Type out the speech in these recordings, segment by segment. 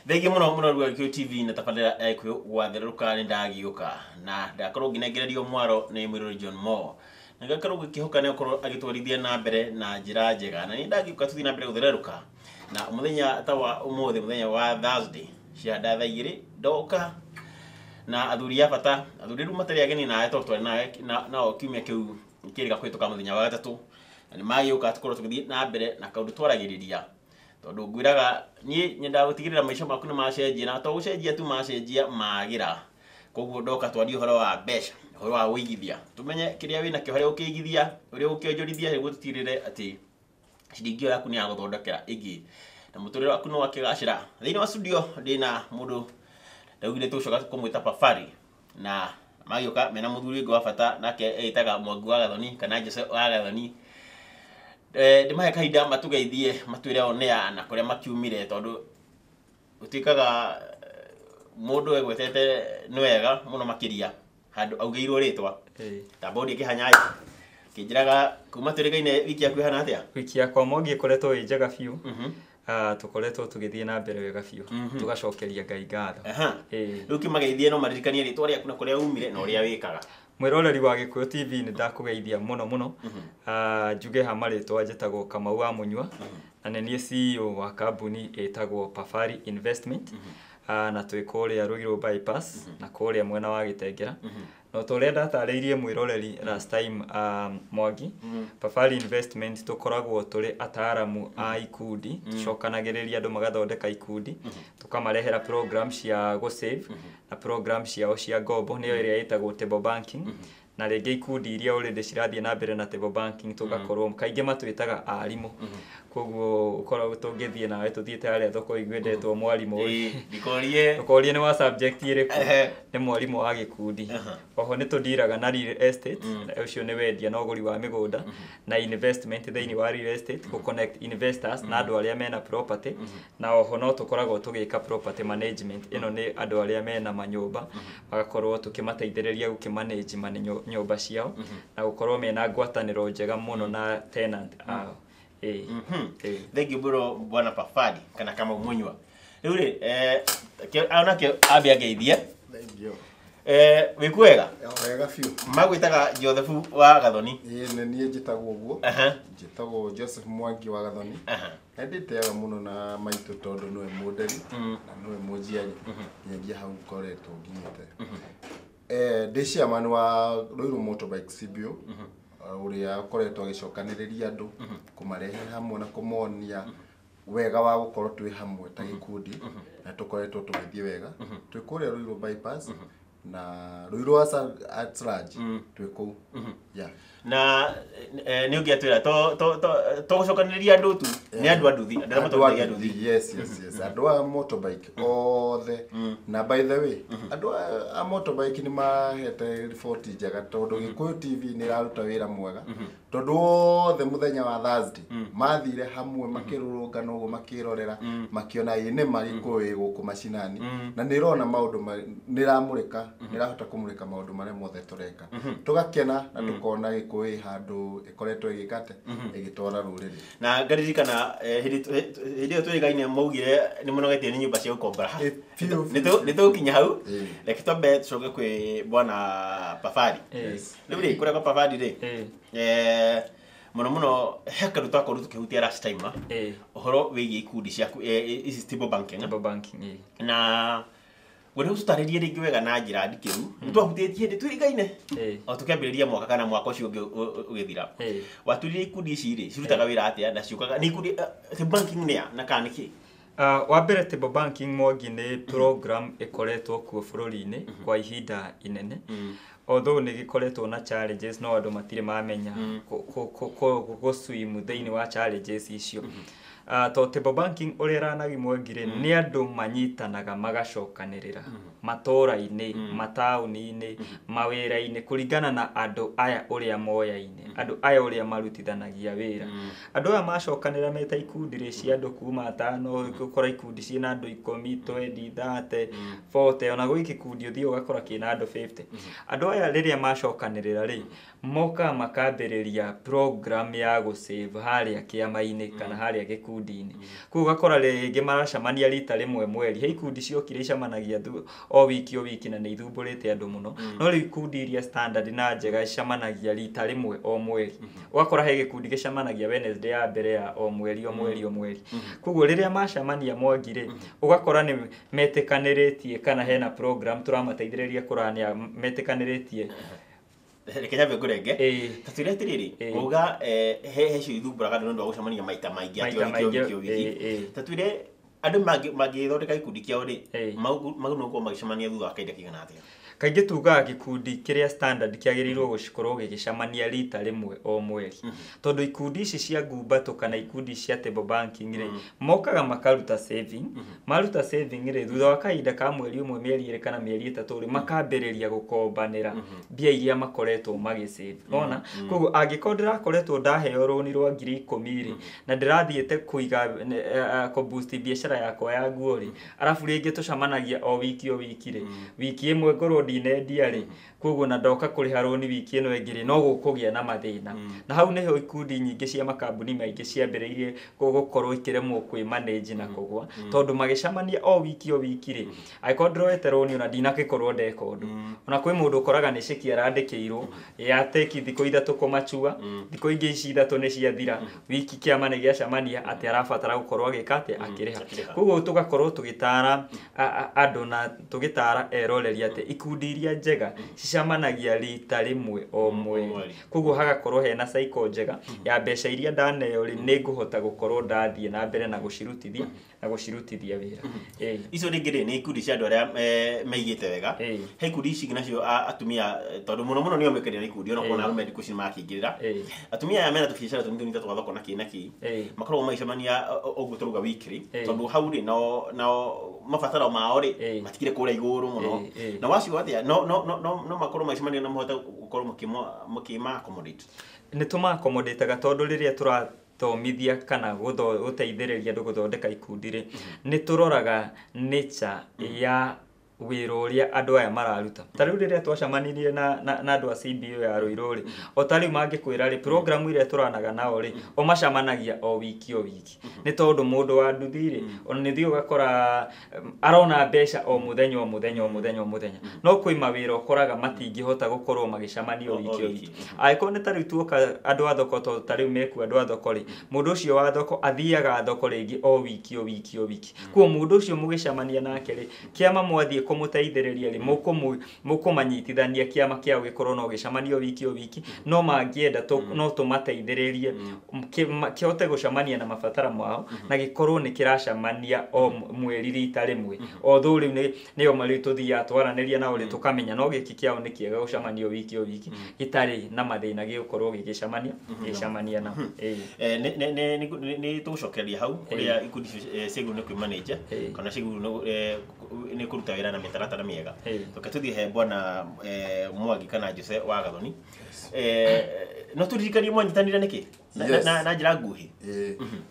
Thegi muno rwa TV na tafadhali aikwe wathiruka ni ndagiuka na ndakorwo nginegererio mwaro ni Mwiruri John Mo na ngakorwo gikihoka ne korwo agitwarithia na mbere na njira njega na ni ndagiuka tuthi na mbere gutheruka na muthenya tawa umuthi muthenya wa Thursday cia thaa 2 ndoka na athuri ya bata athuri matari ageni na ato twari na kiumia kiu kiriga kwituka muthenya wa gatatu ni magiuka tukorwo tugithi na mbere na kaundu twaragiriria tondu ngwiraga ni nyenda gutigirira maisha maku ni macenjia na to gucenjia tu macenjia magira koguo ndoka twari uhoro wa besha uhoro wa uigithia tumenye kiria wina kio haria ukigithia uria ukionjorithia niguo tutirire ati ciringi yaku ni ya guthondekera ingi na muturire waku no wakigacira thiini wa studio ndina mundu ndaugire tucoka kumwita Pafari na magioka mena muthuri ngo bata nake eitaga Mwangi wa Gathoni kana Jose wa Gathoni ndimahe kahinda matugeithie matwire onea na kuria makiumire tondu utikaga mundu egwetete ni wega muno makiria handu augeirwo ritwa ta bodi kihanyai kinjiraga kuma turigaine wiki yaku hana atia wiki yakwa Mwangi ikoretwo njega biu tukoretwo tugithie na mbere wega biu tugacokeria Ngai ngatho riu kimageithie no maririkanie ritwa riaku na kuria umire na uria wikaga mwiroreri wa Gikuyu TV ni ndakugeithia muno njuge hamaritwa njitagwo Kamau wa Munywa na nie CEO wa kambuni etagwo Pafari Investment na twikuria Ruiru bypass na kuria mwena wa Gitengera no tore ndatariirie mwiroreri last time Mwangi Pafari Investment tukoragwo turi ataaramu a ikundi tucokanagiriria andu magathondeka ikundi tukamarehera program cia go save na program ciao cia ngombo niyo iria itagwo table banking na rege ikundi iria already cirathie na mbere na table banking tugakorwo kainge matwitaga arimu koguo ukoragwo tungithie nawe tuthiete haria thoko igwendetwo mwarimu ndikorie ni wa subject iriku ni mwarimu wa gikundi oho ni tudiraga na real estate ucio ni wendia na uguri wa migunda na investment thiini wa real estate ku connect investors na andu aria mena property na oho no tukoragwo tugika property management ino ni andu aria mena manyumba bagakorwo tukimateithiriria gukimanage nyumba ciao na gukorwo mena ngwataniro njega muno na tenant ao thank you bwana Pafari kana kama Munywa riu ri anake ambia geithie thank you wikwega wega fiu magwitaga Joseph wa Gathoni ne nie njitagwo guo njitagwo Joseph Mwangi wa Gathoni nditeaga muno na maitu tondu niwe muderi na niwe mujiari nyendia hau koretwo nginyite ndishia manu wa Ruiru Motorbike CBO uria koretwo agicokaniriria andu kumarehe hamwe na kumonia wega wa gukorwo twi hamwe ta gikundi na tukoretwo tugithie wega twikuria Ruiru bypass na Ruiru at large twiku na ni ungiatwira to gucokaniriria andu tu ni andu anduthi andu motorbike anduthi yes andu a motorbike othe na by the way andu a motorbike ni mahete report njega tondu Gikuyu TV ni raruta wira mwega tondu othe muthenya wa Thursday mathire hamwe makirurungana ugo makirorera makiona ine mari kwi guku macinani na nirona maundu niramurika nirahota kumurika maundu maria mothe tureka tugakena na tukona Gikuyu handu ikoretwo igikate igitwara ruriri na ngaririkana hindi turigaine maugire ni munogetie ni nyumba cia ukombora ni tukinya hau reke twambe tucoke kwi bwana Pafari riu ri kuria kwa Pafari ri muno hekaru twakorwo tukihutia last time uhoro wigie ikundi ciaku is table banking na wena utaririe ringi wega na njira ndikiru nitwahutĩtie ndi twirigaine o tukiambĩrĩria mwaka kana mwaka ũcio ũgĩthira waturirie ikundi ici ri cirutaga wĩra atia na ciukaga ni ikundi banking ni na kana niki wa mbere table banking Mwangi ni program ikoretwo kuo bũrũri-inĩ kwa ihinda inene although ni gikoretwo na challenges no andu matire mamenya go swim thiini wa challenges icio to table banking uria ranagi Mwangire ni andu manyitanaga magacokanirira matora-ini matauni-ini mawira-ini kuringana na andu aya uria moyaine andu aya uria marutithanagia wira andu aya macokanira meta ikundi ri cia andu kuma 5 gukora ikundi ciina andu 10 20 30 40 ona gwiki kundi uthio ugakora kina andu 50 andu aya riria macokanirira ri moka makambiriria program ya go save haria kiama-ini kana haria gikundi ikundi-inĩ koguo ũgakora rĩngĩ maracemania rita rĩmwe mweri he ikundi ciokire icemanagia o wiki na nĩ ithumbũrĩte andũ mũno no rĩu ikundi iria standard na njega icemanagia rita rĩmwe o mweri ũgakora he gĩkundi gĩcemanagia Wednesday ya mbere ya o mweri koguo rĩrĩa macemania Mwangi-rĩ ũgakora nĩ metĩkanĩrĩtie kana hena program tũramateithĩrĩria kũrania metĩkanĩrĩtie reke nyambe ngũrenge tatwĩre atĩrĩrĩ uga he cio ithumbũraga andũ nĩ ũndũ wa gũcemania maita maingĩ atĩ wiki tatwĩre andũ mangĩthondeka ikundi kĩao-rĩ mau no gũkorwo magĩcemania thutha wa kahinda kĩigana atĩa kaingĩ tugaga gĩkundi kĩrĩa standard kĩagĩrĩirwo gũcikorwo gĩgĩcemania rita rĩmwe o mweri tondũ ikundi ici cia ngumbato kana ikundi cia table banking-rĩ mokaga makaruta saving maruta saving-rĩ thutha wa kahinda ka mweri ũmwe mĩeri ĩrĩ kana mĩeri ĩtatũ-rĩ makambĩrĩria gũkombanĩra mbia iria makoretwo magĩsave ona koguo angĩkorwo ndĩrakoretwo ndaheo rũni rwa 10,000-rĩ na ndĩrathiĩte kũiga kũboost biacara yakwa ya nguo-rĩ arabu rĩngĩ tũcemanagia o wiki-rĩ wiki ĩmwe ngorwo ndinendia-rĩ koguo na ndoka kũrĩha rũni wiki ĩno ĩngĩ-rĩ no gũkũgĩa na mathĩna na hau nĩho ikundi nyingĩ cia makambuni maingĩ ciambĩrĩirie gũkorwo ikĩremwo kwĩ manage na kũgwa tondũ magĩcemania o wiki-rĩ angĩkorwo ndĩroete rũni ona ndinagĩkorwo ndeka ũndũ ona kwĩ mũndũ ũkoraga nĩ ceki arandĩkĩirwo ya teki thikũ 3 kũmachua thikũ ingĩ ici 3 nĩ ciathira wiki kĩama nĩ gĩacemania atĩ arabatara gũkorwo agĩka atĩ akĩrĩha koguo tũgakorwo tũgĩtara andũ na tũgĩtara eroreri atĩ ikundi iria njega cicemanagia rita rĩmwe o mweri koguo hagakorwo hena cycle njega ya mbeca iria ndaneo-rĩ nĩ ngũhota gũkorwo ndathiĩ na mbere na gũcirutithia wĩra icio rĩngĩ nĩ ikundi cia andũ arĩa meigĩte wega he ikundi ici nacio atumia tondũ mũno nĩo mekaria na ikundi ona kuona arũme thikũ ici makĩingĩrĩra atumia aya mena tũbiacara tũnini twa thoko na kĩ makoragwo magĩcemania ũguo tũruga weekly tondũ hau-rĩ nao mabataro mao-rĩ matikire kũrĩa igũrũ mũno na wacio atĩa no makorwo magĩcemania na mũhote gũkorwo mũkĩma accommodate nĩ tũma accommodate tondũ rĩrĩa tũrathomithia kana gũteithĩrĩria andũ gũthondeka ikundi-rĩ nĩ tũroraga nature ya wĩra ũrĩa andũ aya mararuta ta rĩu rĩrĩa twacemanirie na andũ a CBO ya Rũirũ-rĩ o ta rĩu mangĩkwĩra-rĩ program iria tũranaga nao-rĩ o macemanagia o wiki nĩ tondũ mũndũ wa nduthi-rĩ ona nĩ thiĩ ũgakora arona mbeca o mũthenya no kwĩ mawĩra ũkoraga matingĩhota gũkorwo magĩcemania o wiki angĩkorwo nĩ ta rĩu tuoka andũ a thoko ta rĩu meku andũ a thoko-rĩ mũndũ ũcio wa thoko athiaga thoko rĩngĩ o wiki koguo mũndũ ũcio mũgĩcemania nake-rĩ kĩama mwathiĩ kũmũteithĩrĩria-rĩ mũkũmanyitithania kĩama kĩao gĩkorwo no gĩcemanio wiki no mangĩenda no tũmateithĩrĩrie kĩhote gũcemania na mabatara mao na gĩkorwo nĩ kĩracemania o mweri rita rĩmwe o thũ rĩu nĩo marĩ tũthiaga twaranĩria nao rĩ tũkamenya no gĩkĩ kĩao nĩ kĩega gũcemanio wiki gĩtarĩ na mathĩna gĩgũkorwo gĩgĩcemania nao nĩ tũgũcokereria hau ũrĩa ikundi ciagĩrĩirwo nĩ kwĩmanager kana ciagĩrĩirwo nĩ kũruta wĩra na mĩtaratara mĩega tũke tũthiĩ he bwana Mwangi kana Jose wa Gathoni no tũririkanie mwanyitanire nĩkĩ na njĩra nguhĩ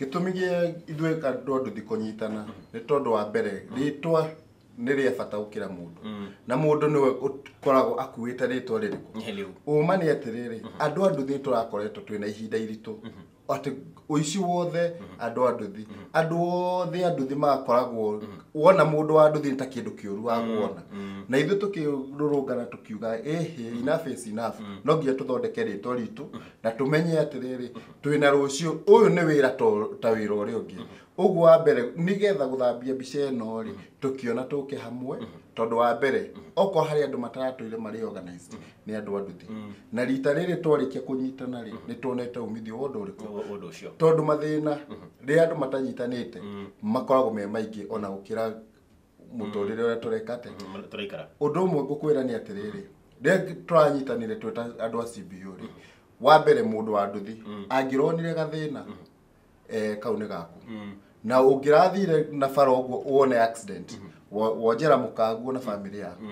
gĩtũmi gĩa ithuĩ andũ a nduthi kũnyitana nĩ tondũ wa mbere rĩtwa nĩ rĩa bata gũkĩra mũndũ na mũndũ nĩwe ũkoragwo akuĩte rĩtwa rĩrĩkũ ũma nĩ atĩrĩrĩ andũ a nduthi tũrakoretwo twĩna ihinda iritũ atĩ ũici wothe andũ a nduthi andũ othe a nduthi magakoragwo wona mũndũ wa nduthi ta kĩndũ kĩũru wa kuona na ithuĩ tũkĩrũrũngana tũkiuga enough is enough no nginya tũthondeke rĩtwa ritũ na tũmenye atĩrĩrĩ twĩna rũciũ ũyũ nĩ wĩra ta wĩra ũrĩa ũngĩ ũguo wa mbere nĩgetha gũthambia mbica ĩno rĩ tũkĩona tũke hamwe tondũ wa mbere okorwo harĩ andũ mataratũire marĩ organized nĩ andũ a nduthi na rita rĩrĩ twarĩkia kũnyitana rĩ nĩ tuonete umithio wa ũndũ ũrĩkũ tondũ mathĩna rĩrĩa andũ matanyitanĩte makoragwo me maingĩ ona gũkĩra mũtũrĩre ũrĩa tũrekate ũndũ ũmwe ngũkwĩra nĩ atĩrĩrĩ rĩrĩa tũranyitanire twĩ ta andũ a CBO rĩ wa mbere mũndũ wa nduthi angĩronire gathĩna kau nĩ gaku na ũngĩrathire na bara ũguo wone accident wonjera mũkanguo na family yaku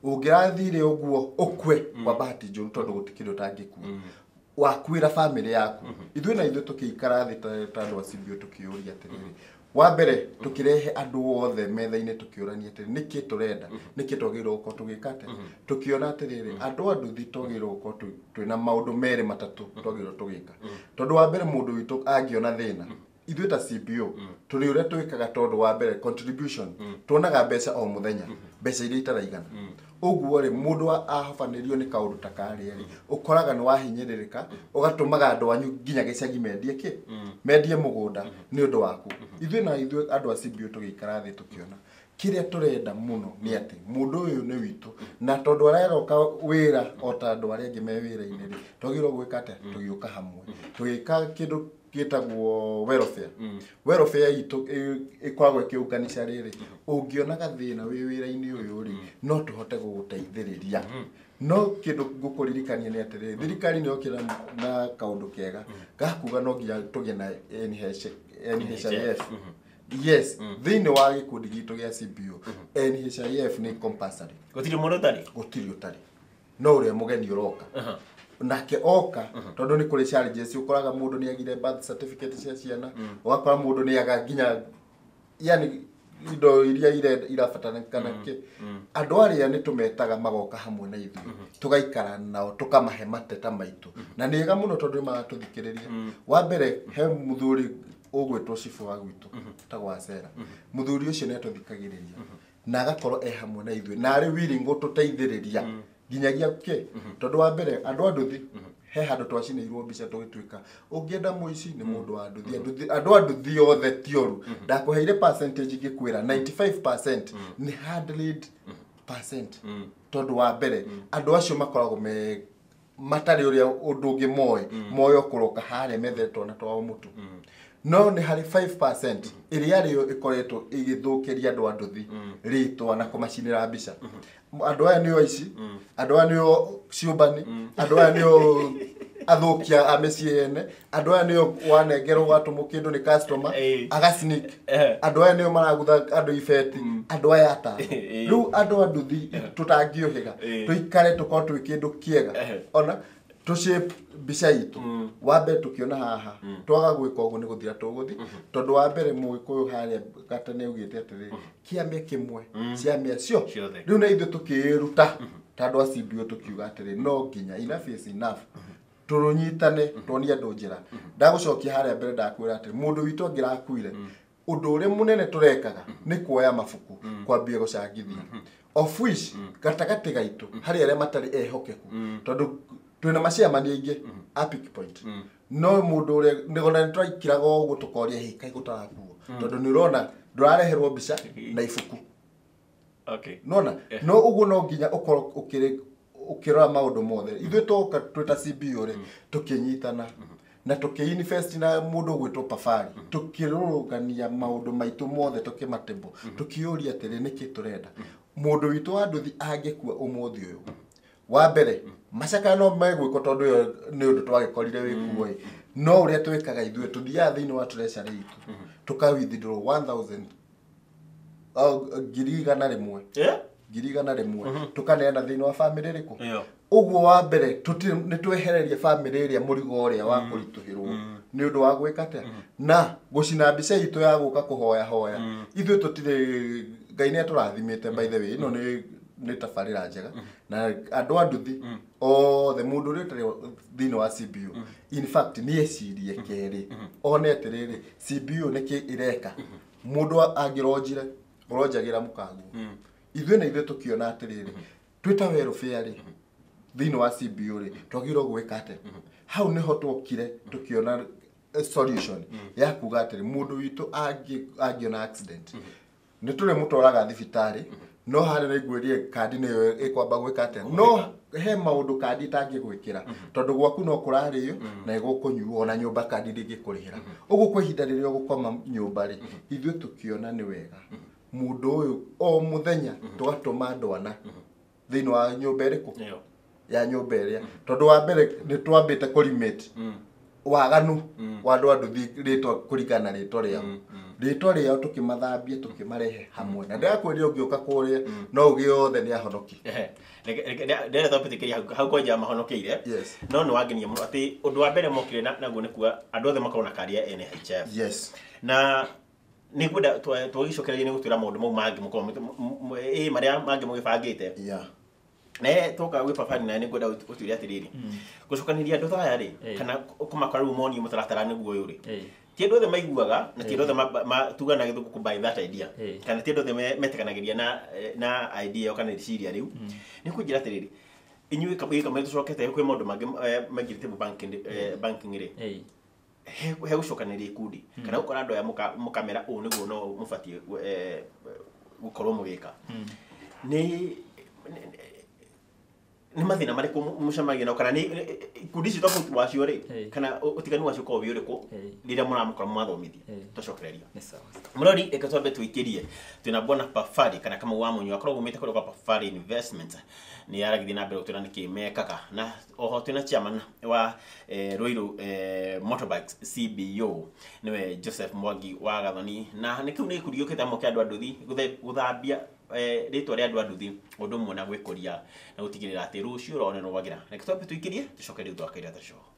ũngĩrathire ũguo ũkwe kwa bahati njũru tondũ gũtikĩrĩ ũtangĩkua wakuĩra family yaku ithuĩ na ithuĩ tũkĩikara thĩ ta andũ a CBO tũkĩũria atĩrĩrĩ wa mbere tũkĩrehe andũ othe metha-inĩ tũkĩũrania atĩrĩrĩ nĩkĩ tũrenda nĩkĩ twagĩrĩirwo gũkorwo tũgĩka atĩa tũkĩona atĩrĩrĩ andũ a nduthi twagĩrĩirwo gũkorwo twĩna maũndũ merĩ matatũ twagĩrĩirwo tũgĩka tondũ wa mbere mũndũ witũ angĩona thĩna ithuĩ ta CBO tũrĩ ũrĩa twĩkaga tondũ wa mbere contribution tuonaga mbeca o mũthenya mbeca iria itaraigana ũguo rĩ mũndũ ahobanĩrio nĩ kaũndũ ta karĩa rĩ ũkoraga nĩ wahinyĩrĩrĩka ũgatũmaga andũ anyu nginya gĩcagi mendie mendie mũgũnda nĩ ũndũ waku ithuĩ andũ a CBO tũgĩikara thĩ tũkĩona kĩrĩa tũrenda mũno nĩ atĩ mũndũ ũyũ nĩ witũ na tondũ areroka wĩra o ta andũ arĩa angĩ me wĩra-inĩ rĩ twagĩrĩirwo gwĩka atĩa tũgĩũka hamwe tũgĩka kĩndũ gĩtagwo welfare itũ ĩkoragwo ĩkĩũnganisha rĩrĩ ũngĩona gathĩna wĩ wĩra-inĩ ũyũ rĩ no tũhote gũgũteithĩrĩria no kĩndũ ngũkũririkania nĩ atĩrĩrĩ thirikari nĩ yokĩra na kaũndũ kega gakuga no nginya tũgĩe na NHIF yes thĩinĩ wa gĩkundi gitũ gĩa CBO NHIF nĩ compulsory gũtirĩ mũndũ ũtarĩ gũtirĩ ũtarĩ no ũrĩa mũgeni ũroka nake oka tondũ nĩ kũrĩ challenges ũkoraga mũndũ nĩ agire birth certificate cia ciana ũgakora mũndũ nĩ aga nginya yani indo iria irabatarana kĩ andũ arĩa nĩ tũmetaga magoka hamwe na ithuĩ tũgaikara nao tũkamahe mateta maitũ na nĩ wega mũno tondũ magatũthikĩrĩria wa mbere he mũthuri ũgwĩtwo cibu wa gwitũ tagwa Cera mũthuri ũcio nĩ atũthikagĩrĩria na agakorwo hamwe na ithuĩ na arĩ willing gũtũteithĩrĩria nginyagia kĩ tondũ wa mbere andũ a nduthi he handũ twacinĩirwo mbica tũgĩtuĩka ũngĩenda mũici nĩ mũndũ wa nduthi andũ a nduthi othe tioru ndakũheire percentage ngĩkwĩra 95% nĩ 100% tondũ wa mbere andũ acio makoragwo matarĩ ũrĩa ũndũ ũngĩ moyo kũroka harĩa methetwo na twao mũtu no nĩ harĩ 5% ĩrĩa rĩo ĩkoretwo ĩgĩthũkĩria andũ a nduthi rĩtwa na kũmacinĩra mbica andũ aya nĩo aici andũ aya nĩo ciũmbani andũ aya nĩo athũkia a mĩciĩ ene andũ aya nĩo wanengerwo gatũmũ kĩndũ nĩ customer agasneak andũ aya nĩo maragutha andũ ibeti andũ aya ata rĩu andũ a nduthi tũtangĩũhĩga tũikare tũkorwo twĩ kĩndũ kĩega ona tũshape mbica itũ wambe tũkĩona haha twaga gwĩka ũguo nĩ gũthira tũgũthi tondũ wa mbere mũgĩkũyũ harĩa gatene ugĩte atĩrĩ kĩamia kĩmwe ciamia cio rĩu na ithuĩ tũkĩruta ta andũ a CBO tũkiuga atĩrĩ no nginya enough is enough tũrũnyitane tuonie andũ njĩra ndagũcokia harĩa mbere ndakwĩra atĩ mũndũ witũ angĩrakuire ũndũ ũrĩa mũnene tũrekaga nĩ kuoya mabuku kwambia gũcangithia of which gatagatĩ gaitũ harĩ arĩa matarĩ ehokeku tondũ twĩna maciamani aingĩ a pick point no mũndũ ũrĩa nĩgona nĩtũraikiraga ũguo tũkoria hĩkaĩ gũtarakuo tondũ nĩ ũrona ndũrareherwo mbica na ibuku nona no ũguo no nginya ũkorwo ũkĩrora maũndũ mothe ithuĩ tũka twĩta CBO rĩ tũkĩnyitana na tũkĩinvest na mũndũ ũgwĩtwo Pafari tũkĩrũrũngania maũndũ maitũ mothe tũkĩmatebo tũkĩũria atĩrĩ nĩkĩ tũrenda mũndũ witũ wa nduthi angĩkua ũmũthĩ ũyũ wa mbere macakaya no megwĩko tondũ nĩ ũndũ twagĩkorire wĩkuo no ũrĩa twĩkaga ithuĩ tũthiaga thĩinĩ wa treasury itũ tũka-withdraw 1000 ngiri igana rĩmwe tũkaneana thĩinĩ wa family rĩkũ ũguo wa mbere nĩ twehereria family ĩrĩa mũrigo ũrĩa wa kũritũhĩrwo nĩ ũndũ wa gwĩka atĩa na gũcina mbica itũ ya gũka kũhoya ithuĩ tũtirĩ Ngai nĩ atũrathimĩte by the way ĩno nĩ tabarĩra njega na andũ a nduthi othe mũndũ ũrĩa ũtarĩ thĩinĩ wa CBO in fact nĩ ecirie kerĩ one atĩrĩrĩ CBO nĩkĩ ĩreka mũndũ angĩronjire ũronjagĩra mũkangu ithuĩ na ithuĩ tũkĩona atĩrĩrĩ twĩta welfare rĩ thĩinĩ wa CBO rĩ twagĩrĩirwo gwĩka atĩa hau nĩho twokire tũkĩona solution ya kuga atĩrĩ mũndũ witũ angĩona accident nĩ tũrĩ mũtwaraga thibitarĩ no harĩ na igwĩrie kandi nĩyo ĩkwamba gwĩka atĩa no he maũndũ kandi itangĩgwĩkĩra tondũ gwaku no kũrarĩo na ĩgũkũnyuo ona nyũmba kandi ndĩngĩkũrĩhĩra ũguo kwa ihinda rĩrĩa ũgũkoma nyũmba rĩ ithuĩ tũkĩona nĩ wega mũndũ ũyũ o mũthenya tũgatũma ndwana thĩinĩ wa nyũmba ĩrĩkũ ya nyũmba ĩrĩa tondũ wa mbere nĩ twambĩte kũlimit waganu wa andũ a nduthi rĩtwa kũringana na rĩtwa rĩao tũkĩmathambia tũkĩmarehe hamwe na ndĩrakwĩria ũngĩũka kũrĩa no ũgĩe othe nĩ ahonoki ndĩrenda twambĩtĩkĩria hau kwanja mahonokeire no nĩ wangenia mũno atĩ ũndũ wa mbere mokire naguo nĩ kuga andũ othe makorwo na kandi ya NHIF na nĩ ngwenda twagĩcokereria nĩ gũtwĩra maũndũ mau mangĩ mũkorwo marĩa mangĩ mũgĩbangĩte na toka gwĩ Pafari na nĩ ngwenda ũtwĩre atĩrĩrĩ gũcokanĩria andũ aya rĩ kana kũmakora rĩu monio mũtaratara nĩguo ũyũ rĩ ti andũ othe maiguaga na ti andũ othe matugana gĩthũngũ ku buy that idea kana ti andũ othe metekanagĩria na idea kana rĩciria rĩu nĩ kũnjĩra atĩrĩrĩ inyuĩ kamwe tũcokete kwĩ maũndũ mangĩ maingĩrĩte banking rĩ he gũcokanĩria ikundi kana gũkora andũ aya mũkamera ũũ nĩguo no mũbatiĩ gũkorwo mũgĩka nĩ mathĩna marĩkũ mũcemagia nao kana nĩ ikundi ici tofauti wacio rĩ kana ũtiganu wacio ũkorwo wĩ ũrĩkũ rĩrĩa mũramũkora mwathomithia tũcokereria mũrori reke twambe twĩkĩrie twĩna Bwana Pafari kana Kamau wa Mũnyua akoragwo umĩte kũrĩ kwa Pafari Investment nĩ aragithie na mbere gũtwĩra nĩkĩ mekaga na oho twĩna chairman wa Ruiru Motorbikes CBO nĩwe Joseph Mwangi wa Gathoni na nĩ kĩu nĩ gĩkundi gĩũkĩte amwe kĩa andũ a nduthi gũthambia rĩtwa rĩa andũ a nduthi ũndũ ũmwe na gwĩkũria na gũtigĩrĩra atĩ rũciũ rũronwo rwagĩra reke twambe twĩkĩrie tũcoke rĩu twakĩrĩa tũcoke